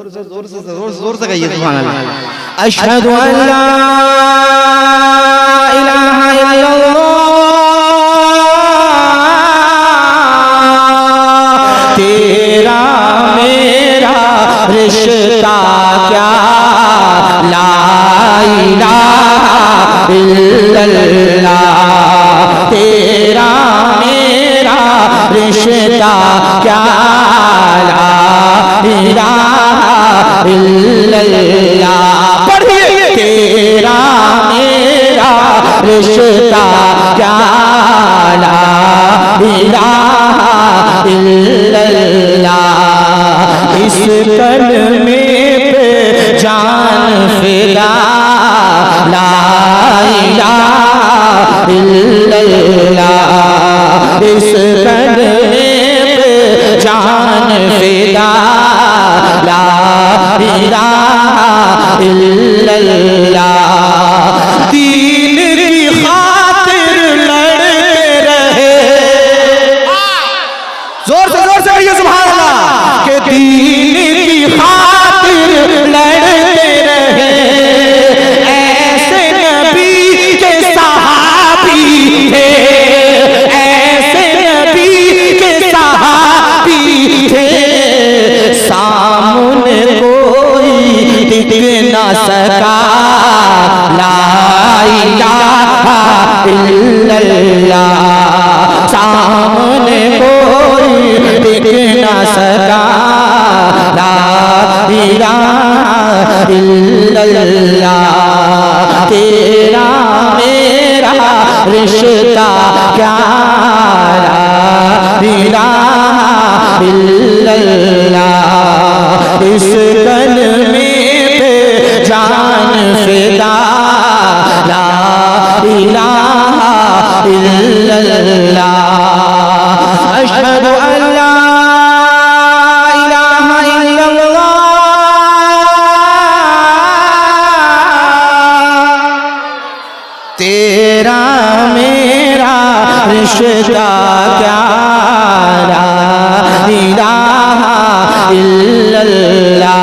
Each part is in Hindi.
जोर से कहिए सुभान अल्लाह। अशहदु अल्ला इलाहा इल्लल्लाह। तेरा मेरा रिश्ता क्या ला इलाहा इल्लल्लाह। तेरा मेरा रिश्ता क्या ला इलाहा इल्लल्लाह। पढ़िए तेरा मेरा रिश्ता क्या ला इलाहा इल्लल्लाह। इस कलमे पे जान फिदा ला इलाहा इल्लल्लाह। इस कलमे पे जान फिदा ला इलाहा इल्लल्लाह। दीन की खातिर लड़ते रहे, जोर से कहिए सुभान अल्लाह। के दीन की खातिर लड़ते रहे, ऐसे नबी के सहाबी थे, ऐसे नबी के सहाबी थे। सामने कोई टिक ना सका ला इलाहा इल्लल्लाह। सामने कोई टिक ना सका ला इलाहा इल्लल्लाह। तेरा मेरा रिश्ता क्या ला इलाहा इल्लल्लाह। इस कलमे पे जान फिदा ला इलाहा इल्लल्लाह। अशहदु अल्ला इलाहा इल्लल्लाह। तेरा मेरा रिश्ता क्या ला इलाहा इल्लल्लाह।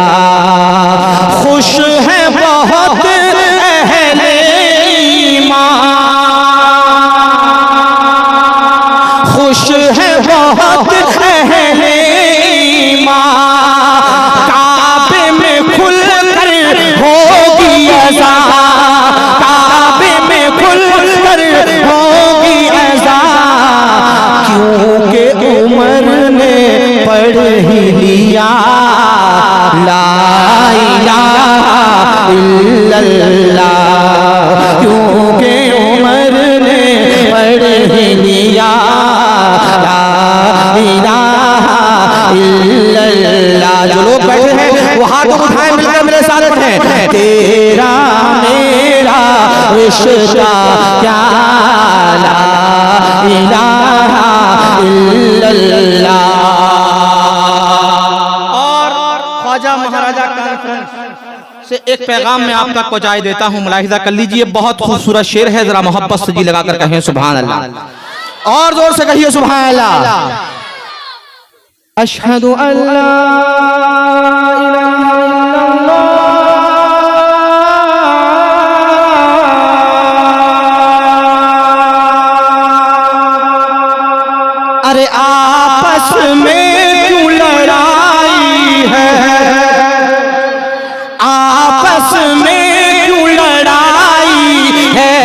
खुश है बहुत अहले ईमान, खुश है बहुत अहले ईमान। काबे में खुल कर होगी अज़ान, काबे में खुल कर होगी अज़ान। क्योंकि उमर ने पढ़ ही लिया ला इलाहा इल्लल्लाह। क्योंकि उमर ने पढ़ ही लिया ला इलाहा इल्लल्लाह। जो लोग बैठे हैं वो हाथ उठाए मिलकर मेरे साथ पढ़ें। तेरा मेरा रिश्ता क्या ला इलाहा इल्लल्लाह। ख्वाजा महाराजा कॉन्फ्रेंस से एक पैगाम मैं आप तक पहुंचाई देता हूं, मुलाहिजा कर लीजिए। बहुत खूबसूरत शेर है, जरा मोहब्बत से जी लगाकर कहें सुभान अल्लाह, और जोर से कहिए सुभान अल्लाह। अशहदु अल्ला इलाहा इल्लल्लाह। अरे आपस में क्यों लड़ाई है, आपस में क्यों लड़ाई है।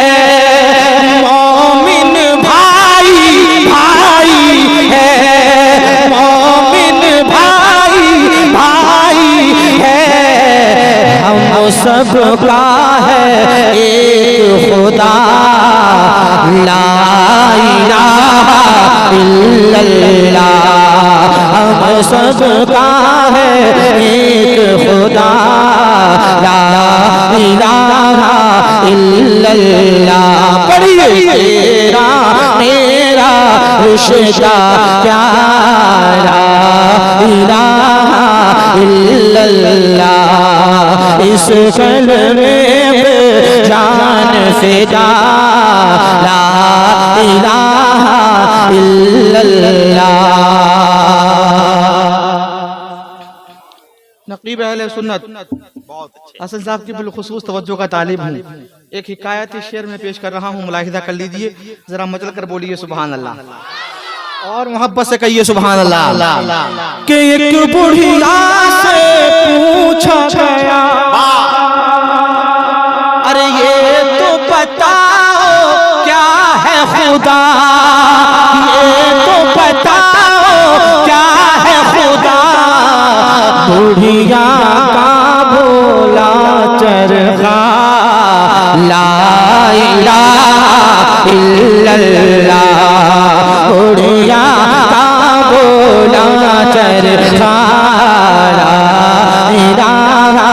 मोमिन भाई भाई है, मोमिन भाई भाई है। हम सबका है एक खुदा ला इलाहा इल्लल्लाह। हम सबका है एक खुदा ला इलाहा इल्लल्लाह। पढ़िए तेरा मेरा रिश्ता क्या ला इलाहा इल्लल्लाह। इस कलमे पे जान फिदा ला इलाहा इल्लल्लाह। नकीब नसीब अहले सुन्नत हसन साहब की बिलखुसूस तवज्जो का तालिब हूँ। एक हिकायती शेर में पेश कर रहा हूँ, मुलाहिजा कर लीजिए, जरा मचल कर बोलिए सुभान अल्लाह और मोहब्बत से कहिए सुभान अल्लाह। कि एक बुढ़िया से पूछा गया, अरे ये तो बताओ क्या है खुदा, ये तो बताओ क्या है खुदा। बुढ़िया का भोला चरखा ला इलाहा इल्लल्लाह, बुढ़िया का भोला चरखा ला इलाहा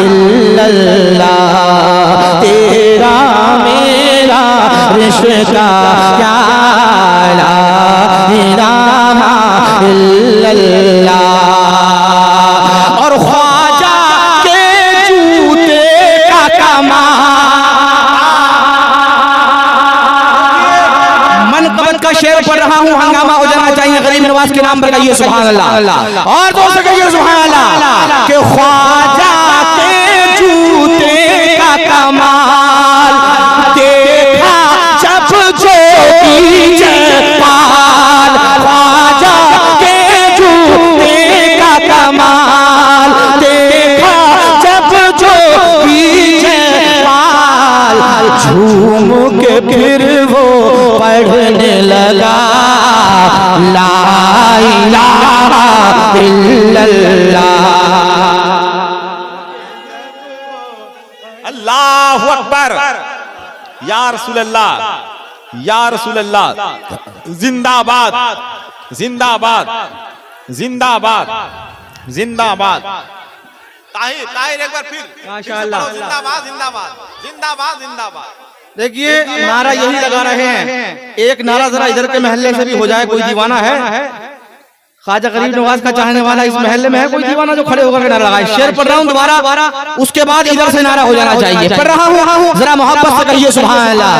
इल्लल्लाह। तेरा मेरा रिश्ता क्या ला इलाहा इल्लल्लाह। और ख्वाजा के जूते का कमाल, मनक़बत का शेर पढ़ रहा हूँ, हंगामा हो जाना चाहिए गरीब नवाज के नाम पर कहिए सुभान अल्लाह और दोस्तों कहिए सुभान अल्लाह। कि ख्वाजा के जूते का कमाल देखा जब जो पाल, ख्वाजा के जूते का कमाल देखा जब जो पाल। झूम के फिर वो पढ़ने लगा ला इलाहा इल्लल्लाह। अल्लाहु अकबर, या रसूल अल्लाह, या रसूल अल्लाह, जिंदाबाद जिंदाबाद जिंदाबाद जिंदाबाद। ताहिर ताहिर एक बार फिर माशाअल्लाह, जिंदाबाद जिंदाबाद जिंदाबाद जिंदाबाद। देखिए नारा यही लगा रहे हैं, एक नारा जरा इधर के महल्ले से भी हो जाए। कोई दीवाना है ख्वाजा गरीब नवाज का चाहने वाला इस महल्ले में है कोई दीवाना जो खड़े होकर नारा लगाए? शेर पढ़ रहा हूँ दोबारा, उसके बाद इधर से नारा हो जाना चाहिए। पढ़ रहा हूँ, जरा मोहब्बत से कहिए सुभान अल्लाह।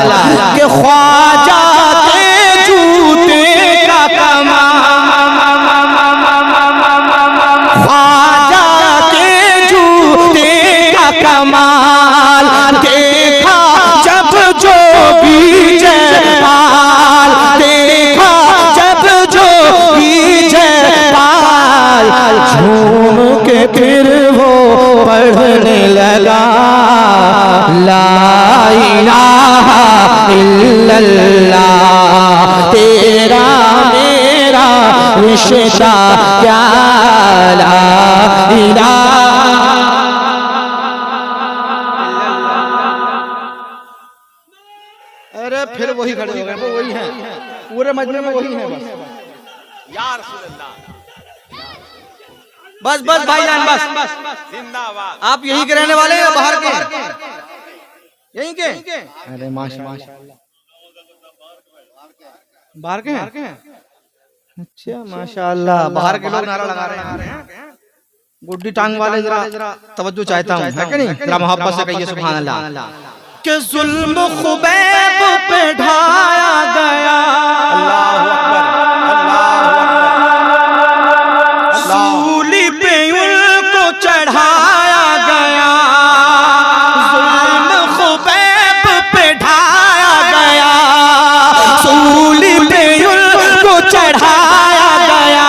कि ख्वाजा के जूते का कमाल, ख्वाजा के जूते का कमाल देखा जब जो भी जयपाल, देखा जब जो भी जयपाल। झूम के फिर वो पढ़ने लगा ला इलाहा इल्लल्लाह। तेरा मेरा रिश्ता क्या ला इलाहा। अरे फिर वही खड़े हो गए, वो वही हैं, पूरे मजमे में वही हैं। या रसूल अल्लाह, बस बस भाईजान बस। जिंदाबाद। आप यही के रहने वाले हैं बाहर के? यहीं के? अरे माशाअल्लाह, बाहर के हैं? अच्छा माशाअल्लाह, बाहर के लोग नारा लगा रहे हैं। गुड्डी टांग वाले जरा तवज्जो चाहता हूँ, है कि नहीं? जरा मोहब्बत से कहिए सुभान अल्लाह। कि जुल्म खुबैब पे ढाया गया, अल्लाहु अकबर, अल्लाहु अकबर। सूली पे उनको चढ़ाया गया, जुल्म खुबैब पे ढाया गया, सूली पे उनको चढ़ाया गया।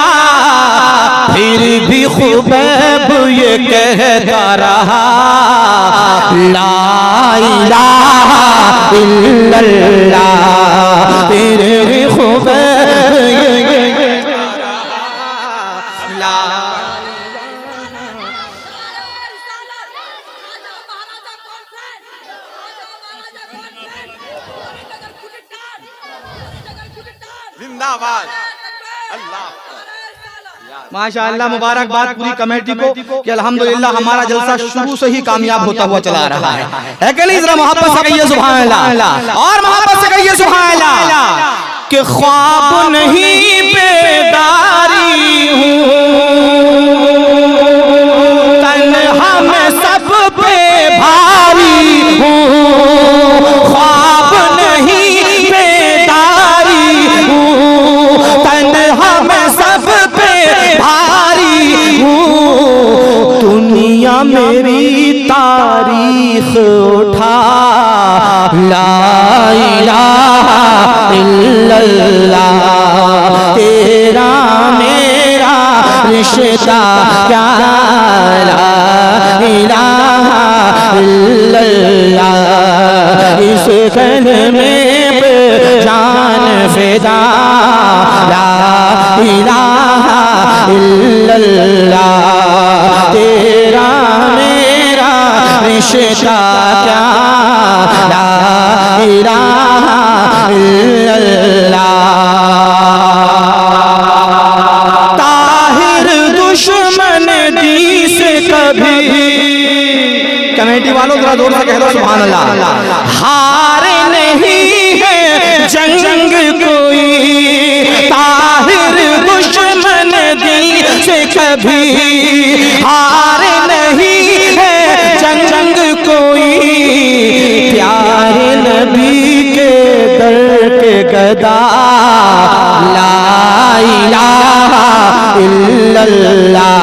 फिर भी खुबैब ये कहता रहा ला इलाहा इल्लल्लाह। फिर भी खुबैब ला जिंदाबाद। अल्लाह माशाअल्लाह, मुबारकबाद पूरी कमेटी को कि अल्हम्दुलिल्लाह हमारा जलसा शुरू से ही कामयाब होता हुआ चला रहा है कि नहीं? जरा मोहब्बत से कहिए सुभान अल्लाह और मोहब्बत से कहिए सुभान अल्लाह। कि ख्वाब नहीं बेदारी हूँ, तन्हा मैं सब पे भारी हूँ। ख्वाब नहीं बेदारी हूँ, तन्हा मैं सब पे भारी हूँ। दुनिया इल्लल्लाह, तेरा मेरा रिश्ता क्या ला इलाहा इल्लल्लाह, इस कलमे पे जान फिदा ला इलाहा इल्लल्लाह, तेरा मेरा रिश्ता क्या ला इलाहा इल्लल्लाह। ताहिर दुश्मन दी से कभी, कमेटी वालों जरा जोर से कह दो सुभान अल्लाह। हार नहीं है जंग कोई, ताहिर दुश्मन दी से कभी हार नहीं है जंग कोई, प्यारे नबी के दर के गदा ला इलाहा इल्लल्लाह,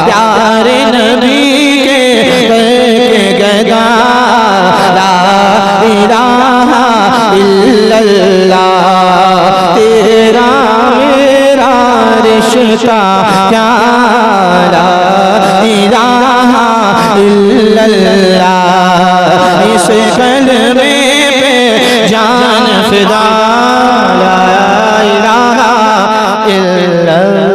प्यारे नबी के दर के गदा ला इलाहा इल्लल्लाह, तेरा मेरा रिश्ता क्या ला इलाहा इल्लल्लाह, इस कलमे पे जान फिदा ला इलाहा इल्लल्लाह।